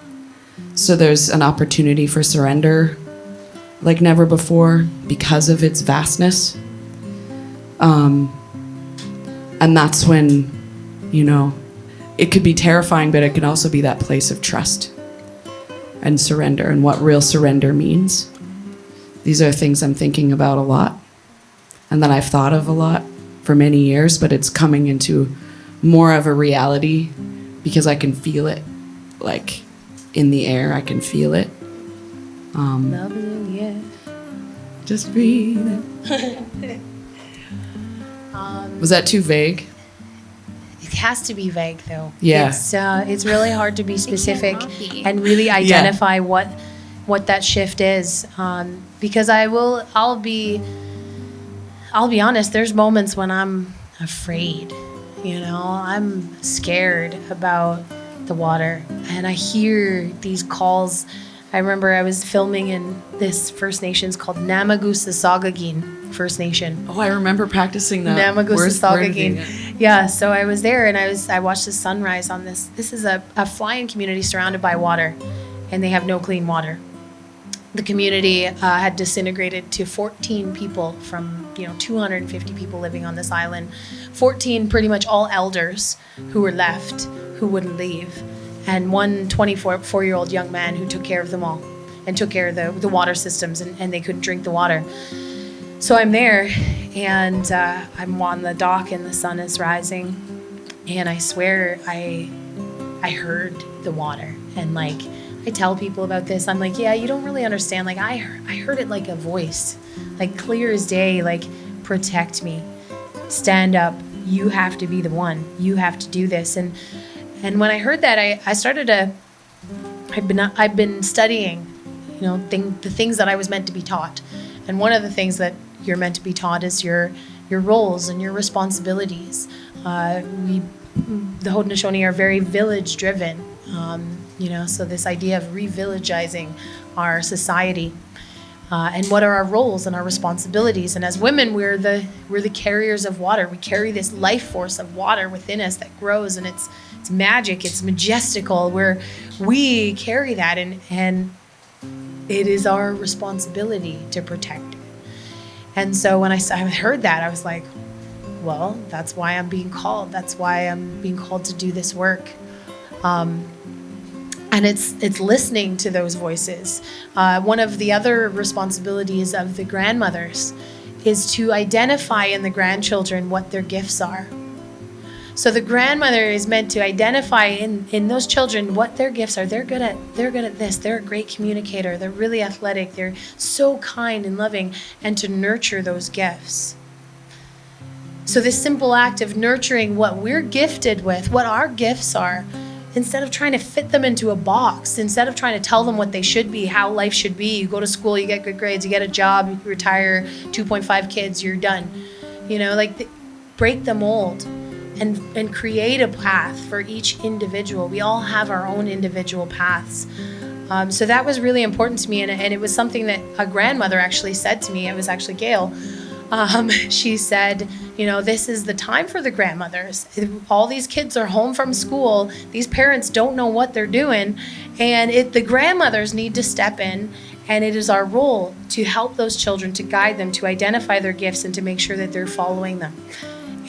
So there's an opportunity for surrender like never before because of its vastness. And that's when, you know, it could be terrifying, but it can also be that place of trust and surrender, and what real surrender means. These are things I'm thinking about a lot, and that I've thought of a lot for many years, but it's coming into more of a reality because I can feel it, like in the air. I can feel it. Loving, yeah. Just breathe. Was that too vague? It has to be vague, though. Yeah. It's really hard to be specific not be. and really identify what that shift is. Because I'll be honest. There's moments when I'm afraid. You know, I'm scared about the water, and I hear these calls. I remember I was filming in this First Nations called Namagusa Sagagin First Nation. Oh, I remember practicing that. Namagusa Wording Sagagin. it. Yeah, so I was there and I watched the sunrise on this. This is a fly-in community surrounded by water, and they have no clean water. The community had disintegrated to 14 people from 250 people living on this island. 14 pretty much all elders who were left, who wouldn't leave, and one 24-year-old young man who took care of them all and took care of the water systems, and they couldn't drink the water. So I'm there, and I'm on the dock, and the sun is rising, and I swear I heard the water. And like, I tell people about this, I'm like, yeah, you don't really understand. Like, I heard it like a voice, like clear as day, like, protect me, stand up, you have to be the one, you have to do this. And when I heard that, I started I've been studying, the things that I was meant to be taught. And one of the things that you're meant to be taught is your roles and your responsibilities. The Haudenosaunee are very village driven, so this idea of revillagizing our society, and what are our roles and our responsibilities. And as women, we're the carriers of water. We carry this life force of water within us that grows, and it's magic, it's majestical, where we carry that, and it is our responsibility to protect it. And so when I heard that, I was like, well, that's why I'm being called. That's why I'm being called to do this work. And it's listening to those voices. One of the other responsibilities of the grandmothers is to identify in the grandchildren what their gifts are. So the grandmother is meant to identify in those children what their gifts are. They're good at this. They're a great communicator. They're really athletic. They're so kind and loving, and to nurture those gifts. So this simple act of nurturing what we're gifted with, what our gifts are, instead of trying to fit them into a box, instead of trying to tell them what they should be, how life should be. You go to school, you get good grades, you get a job, you retire, 2.5 kids, you're done. Break the mold. And create a path for each individual. We all have our own individual paths. So that was really important to me, and it was something that a grandmother actually said to me. It was actually Gail. She said, this is the time for the grandmothers. All these kids are home from school. These parents don't know what they're doing, and the grandmothers need to step in, and it is our role to help those children, to guide them, to identify their gifts, and to make sure that they're following them.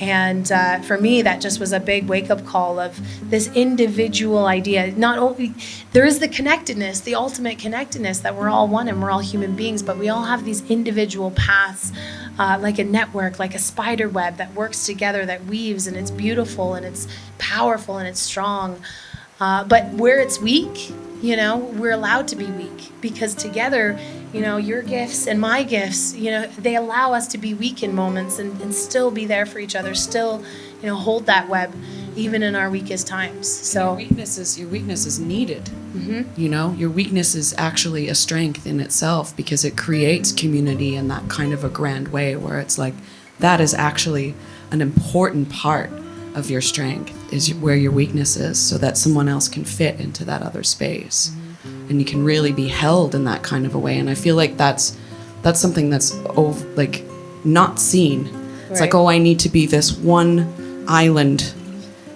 And for me, that just was a big wake-up call of this individual idea. Not only there is the connectedness, the ultimate connectedness, that we're all one and we're all human beings, but we all have these individual paths, like a network, like a spider web that works together, that weaves, and it's beautiful and it's powerful and it's strong. But where it's weak, we're allowed to be weak, because together, your gifts and my gifts, they allow us to be weak in moments and still be there for each other, still, hold that web even in our weakest times. So your weakness is needed. Mm-hmm. Your weakness is actually a strength in itself, because it creates community in that kind of a grand way, where it's like, that is actually an important part of your strength, is where your weakness is, so that someone else can fit into that other space. Mm-hmm. And you can really be held in that kind of a way. And I feel like that's something that's not seen. It's like, I need to be this one island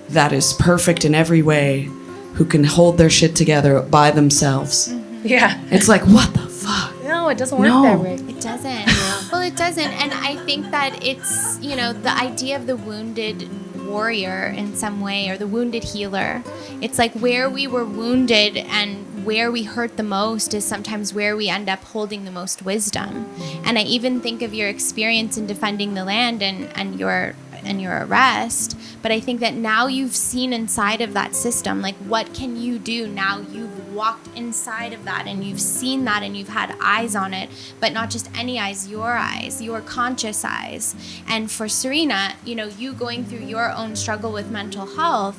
that is perfect in every way, who can hold their shit together by themselves. Mm-hmm. Yeah. It's like, what the fuck? No, it doesn't work that way. It doesn't. Well, it doesn't. And I think that it's, the idea of the wounded warrior in some way, or the wounded healer. It's like where we were wounded and where we hurt the most is sometimes where we end up holding the most wisdom. And I even think of your experience in defending the land and your arrest, but I think that now you've seen inside of that system, like, what can you do now? You've walked inside of that, and you've seen that, and you've had eyes on it, but not just any eyes, your conscious eyes. And for Serena, you going through your own struggle with mental health,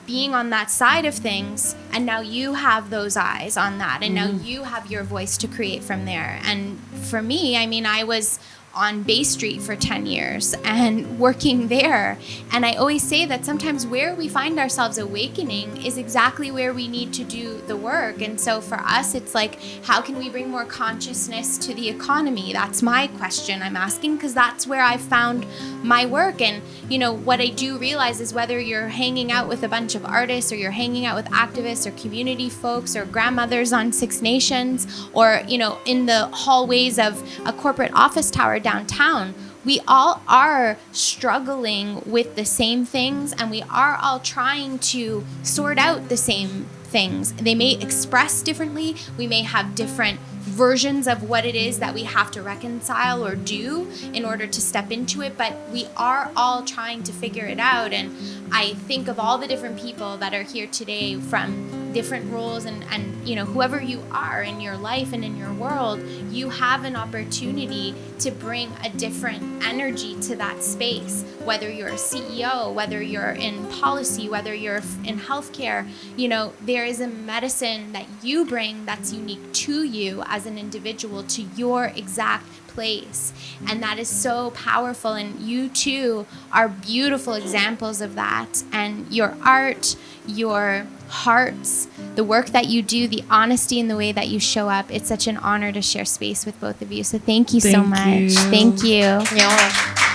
being on that side of things, and now you have those eyes on that, and now you have your voice to create from there. And for me, I was on Bay Street for 10 years and working there. And I always say that sometimes where we find ourselves awakening is exactly where we need to do the work. And so for us, it's like, how can we bring more consciousness to the economy? That's my question I'm asking, because that's where I found my work. And, you know, what I do realize is whether you're hanging out with a bunch of artists, or you're hanging out with activists or community folks or grandmothers on Six Nations, or, you know, in the hallways of a corporate office tower downtown, we all are struggling with the same things, and we are all trying to sort out the same things. They may express differently. We may have different versions of what it is that we have to reconcile or do in order to step into it, but we are all trying to figure it out. And I think of all the different people that are here today from different roles, and you know, whoever you are in your life and in your world, you have an opportunity to bring a different energy to that space, whether you're a CEO, whether you're in policy, whether you're in healthcare. You know, there is a medicine that you bring that's unique to you as an individual, to your exact place, and that is so powerful. And you too are beautiful examples of that. And your art, your hearts, the work that you do, the honesty in the way that you show up, it's such an honor to share space with both of you. So thank you so much. Thank you. Yeah.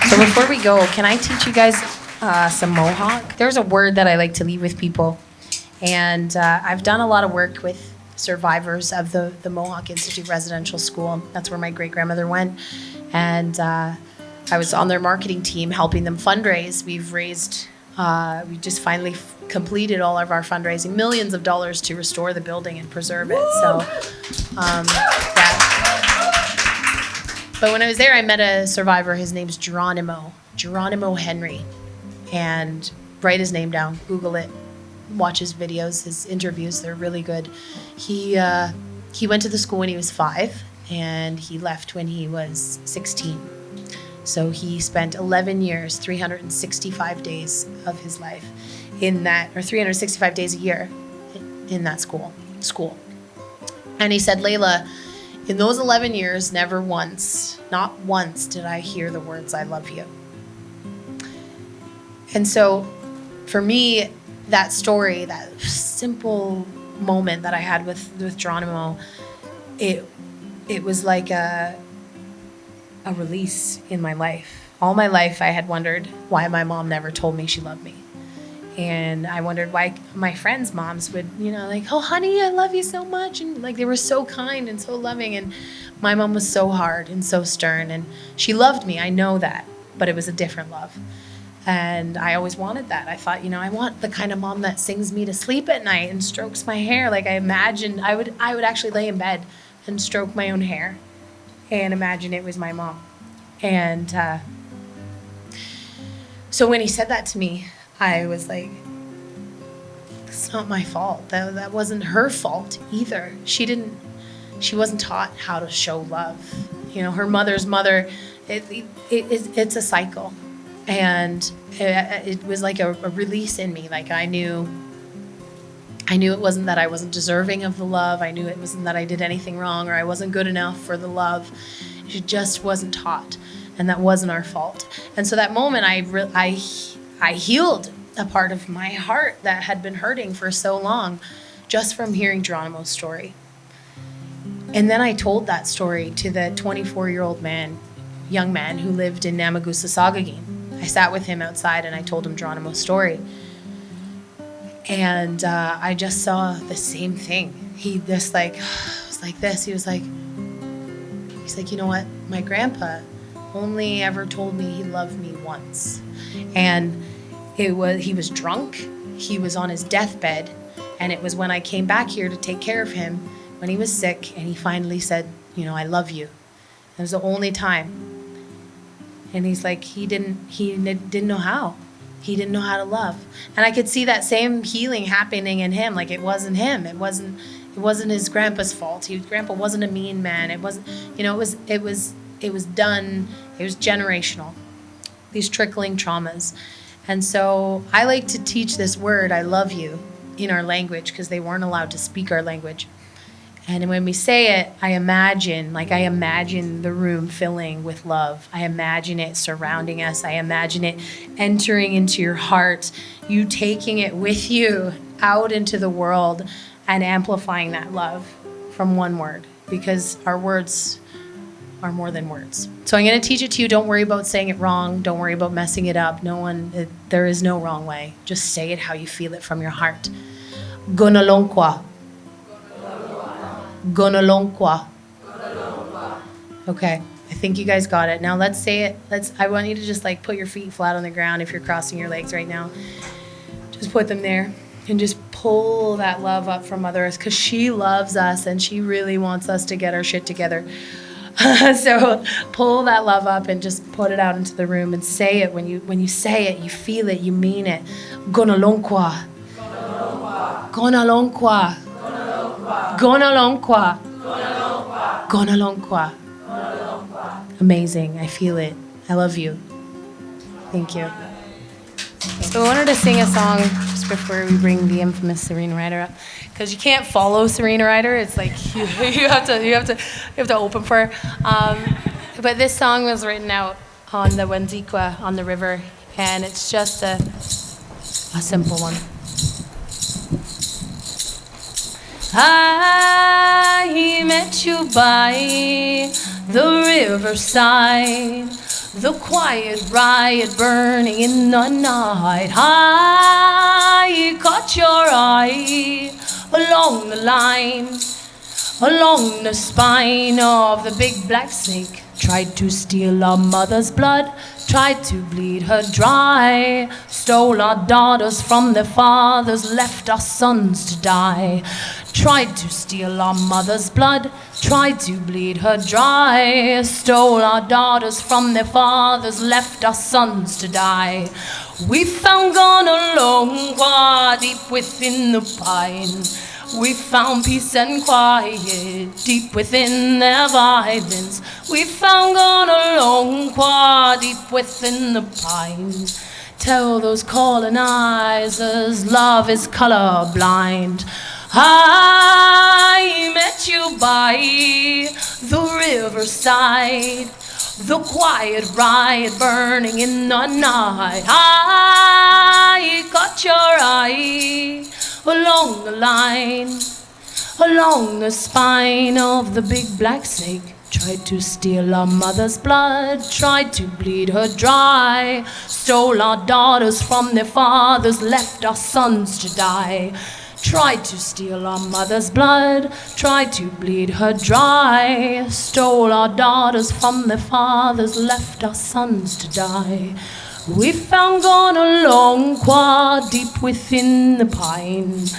So before we go, can I teach you guys some Mohawk? There's a word that I like to leave with people, and I've done a lot of work with survivors of the Mohawk Institute Residential School. That's where my great-grandmother went. And I was on their marketing team helping them fundraise. We've raised, we just finally completed all of our fundraising, millions of dollars to restore the building and preserve it. So, yeah. But when I was there, I met a survivor. His name's Geronimo Henry. And write his name down, Google it. Watch his videos, his interviews, they're really good. He went to the school when he was 5, and he left when he was 16. So he spent 11 years, 365 days of his life in that, or 365 days a year in that school. And he said, Layla, in those 11 years, never once, not once did I hear the words, I love you. And so for me, that story, that simple moment that I had with Geronimo, it was like a release in my life. All my life I had wondered why my mom never told me she loved me. And I wondered why my friends' moms would, you know, like, oh, honey, I love you so much. And like, they were so kind and so loving. And my mom was so hard and so stern. And she loved me, I know that, but it was a different love. And I always wanted that. I thought, you know, I want the kind of mom that sings me to sleep at night and strokes my hair. Like I imagined I would actually lay in bed and stroke my own hair and imagine it was my mom. And so when he said that to me, I was like, it's not my fault. That wasn't her fault either. She wasn't taught how to show love. You know, her mother's mother, it's a cycle. And it was like a release in me. Like I knew it wasn't that I wasn't deserving of the love. I knew it wasn't that I did anything wrong or I wasn't good enough for the love. She just wasn't taught, and that wasn't our fault. And so that moment, I healed a part of my heart that had been hurting for so long, just from hearing Geronimo's story. And then I told that story to the 24-year-old young man who lived in Namagusa Sagagin. I sat with him outside and I told him Geronimo's story. And I just saw the same thing. He was like this. He was like, you know what? My grandpa only ever told me he loved me once. And he was drunk. He was on his deathbed. And it was when I came back here to take care of him when he was sick, and he finally said, you know, I love you. It was the only time. And he's like, he didn't know how. He didn't know how to love. And I could see that same healing happening in him. Like it wasn't him. It wasn't his grandpa's fault. Grandpa wasn't a mean man. It wasn't, you know, it was done. It was generational. These trickling traumas. And so I like to teach this word, I love you, in our language, because they weren't allowed to speak our language. And when we say it, I imagine the room filling with love. I imagine it surrounding us. I imagine it entering into your heart, you taking it with you out into the world and amplifying that love from one word, because our words are more than words. So I'm going to teach it to you. Don't worry about saying it wrong. Don't worry about messing it up. There is no wrong way. Just say it how you feel it from your heart. Gonalonkwa. Gonalonkwa. Okay, I think you guys got it. Now let's say it. I want you to just like put your feet flat on the ground if you're crossing your legs right now. Just put them there and just pull that love up from Mother Earth, because she loves us and she really wants us to get our shit together. So pull that love up and just put it out into the room and say it. When you say it, you feel it, you mean it. Gonalonkwa. Gonalonkwa. Gonalonkwa. Gonalonkwa. Amazing. I feel it. I love you. Thank you. So I wanted to sing a song just before we bring the infamous Serena Ryder up, because you can't follow Serena Ryder. It's like you have to open for her. But this song was written out on the Wanzikwa on the river, and it's just a simple one. I met you by the riverside, the quiet riot burning in the night. I caught your eye along the line, along the spine of the big black snake. Tried to steal our mother's blood, tried to bleed her dry, stole our daughters from their fathers, left our sons to die. Tried to steal our mother's blood, tried to bleed her dry, stole our daughters from their fathers, left our sons to die. We found Gonalonkwa deep within the pine. We found peace and quiet deep within their violence. We found Gonalonkwa deep within the pine. Tell those colonizers love is colorblind. I met you by the riverside, the quiet riot burning in the night. I caught your eye along the line, along the spine of the big black snake. Tried to steal our mother's blood, tried to bleed her dry, stole our daughters from their fathers, left our sons to die. Tried to steal our mother's blood, tried to bleed her dry, stole our daughters from their fathers, left our sons to die. We found Gonalonkwa deep within the pine.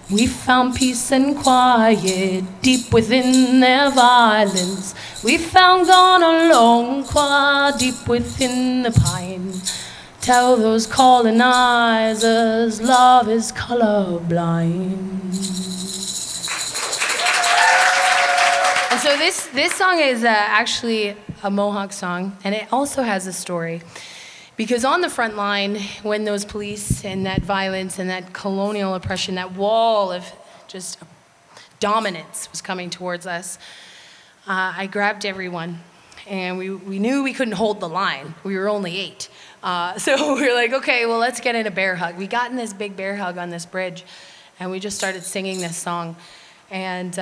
We found peace and quiet deep within their violence. We found Gonalonkwa deep within the pine. Tell those colonizers love is colorblind. And so this song is actually a Mohawk song, and it also has a story. Because on the front line, when those police and that violence and that colonial oppression, that wall of just dominance was coming towards us, I grabbed everyone, and we knew we couldn't hold the line. We were only 8. So we were like, okay, well, let's get in a bear hug. We got in this big bear hug on this bridge, and we just started singing this song. And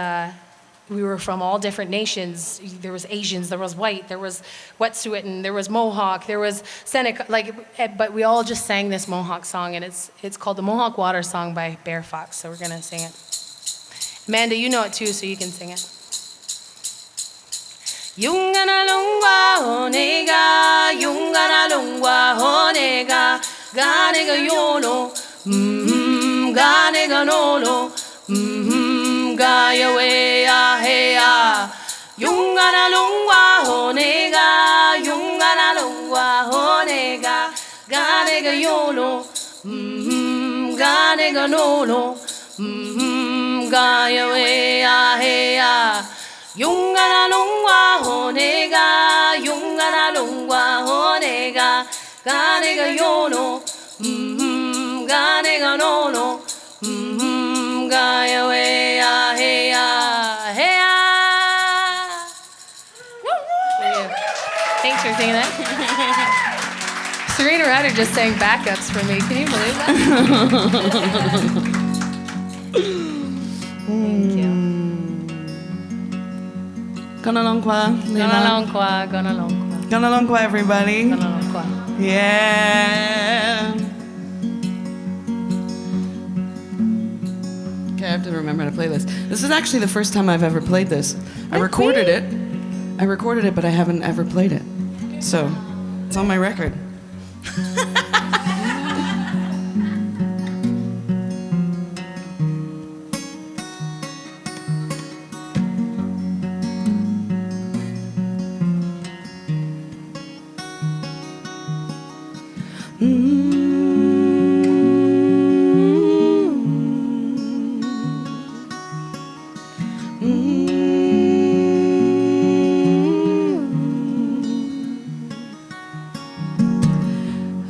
we were from all different nations. There was Asians, there was white, there was Wet'suwet'en, there was Mohawk, there was Seneca, but we all just sang this Mohawk song, and it's called the Mohawk Water Song by Bear Fox, so we're gonna sing it. Amanda, you know it too, so you can sing it. Yunganalungwa honega, yunganalungwa honega, ganega yono, ganega nono, gaya wea hea. Yunganalungwa honega, yunganalungwa honega, ganega yono, ganega nono, gaya wea hea. Yunganalungwa honega, yunganalungwa honega, ganega yono, ganega nono, gaya wea hea, hea. Thanks for singing that. Serena Ryder just sang backups for me. Can you believe that? Thank you. Gonalongqua. Gonalongqua, gonalongqua. Gonalongqua, everybody. Gonalongqua. Yeah. Okay, I have to remember how to play this. This is actually the first time I've ever played this. I recorded it, but I haven't ever played it. So, it's on my record.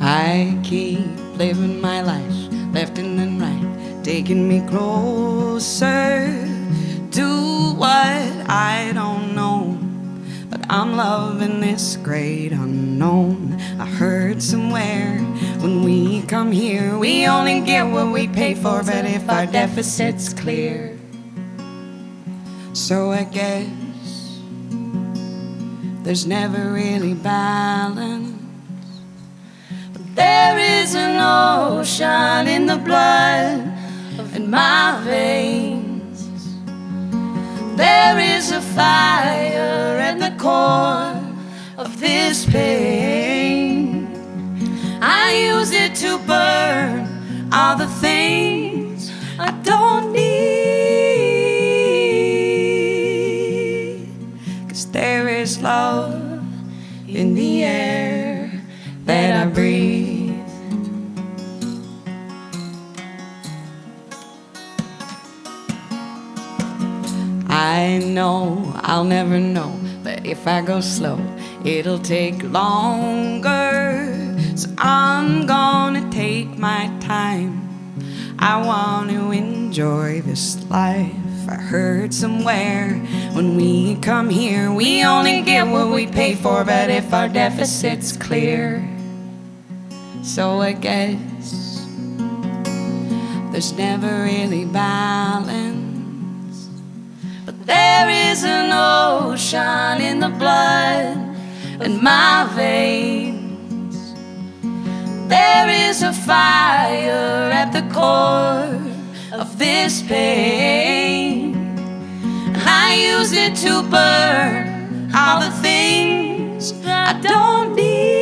I keep living my life, left and right, taking me closer to what I don't know. But I'm loving this great unknown. I heard somewhere when we come here, we only get what we pay for, but if our deficit's clear. So I guess there's never really balance. There is an ocean in the blood in my veins. There is a fire at the core of this pain. I use it to burn all the things I don't need. 'Cause there is love in the air that I breathe. I know I'll never know, but if I go slow, it'll take longer. So I'm gonna take my time. I want to enjoy this life. I heard somewhere when we come here, we only get what we pay for, but if our deficit's clear. So I guess there's never really balance. But there is an ocean in the blood in my veins. There is a fire at the core of this pain. I use it to burn all the things I don't need.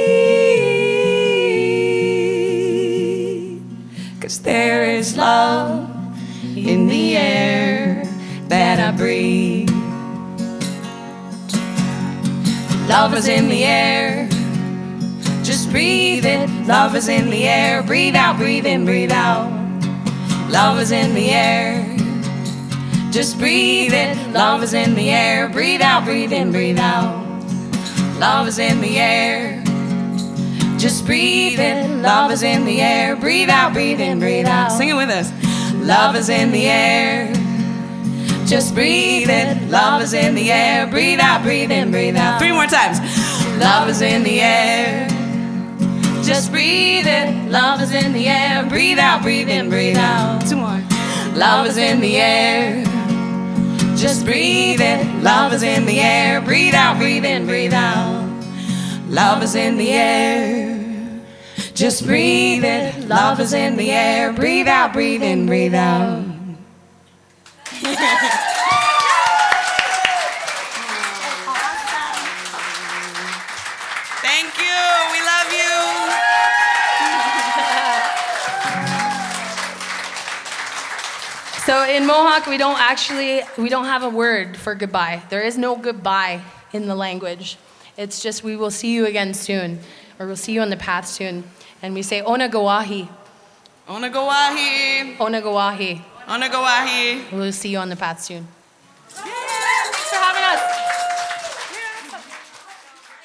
'Cause there is love in the air that I breathe. Love is in the air, just breathe it. Love is in the air, breathe out, breathe in, breathe out. Love is in the air, just breathe it. Love is in the air, breathe out, breathe in, breathe out. Love is in the air, just breathe it. Love is in the air, breathe out, breathe in, breathe out. Sing it with us. Love is in the air, just breathe it. Love is in the air, breathe out, breathe in, breathe out. 3 more times. Love is in the air, just breathe it. Love is in the air, breathe out, breathe in, breathe out. 2 more. Love is in the air, just breathe it. Love is in the air, breathe out, breathe in, breathe out. Love is in the air, just breathe it. Love is in the air, breathe out, breathe in, breathe out. Thank you. We love you. So in Mohawk, we don't have a word for goodbye. There is no goodbye in the language. It's just we will see you again soon, or we'll see you on the path soon. And we say ona gawahi. Ona gawahi. Ona gawahi. Ona gawahi. We'll see you on the path soon.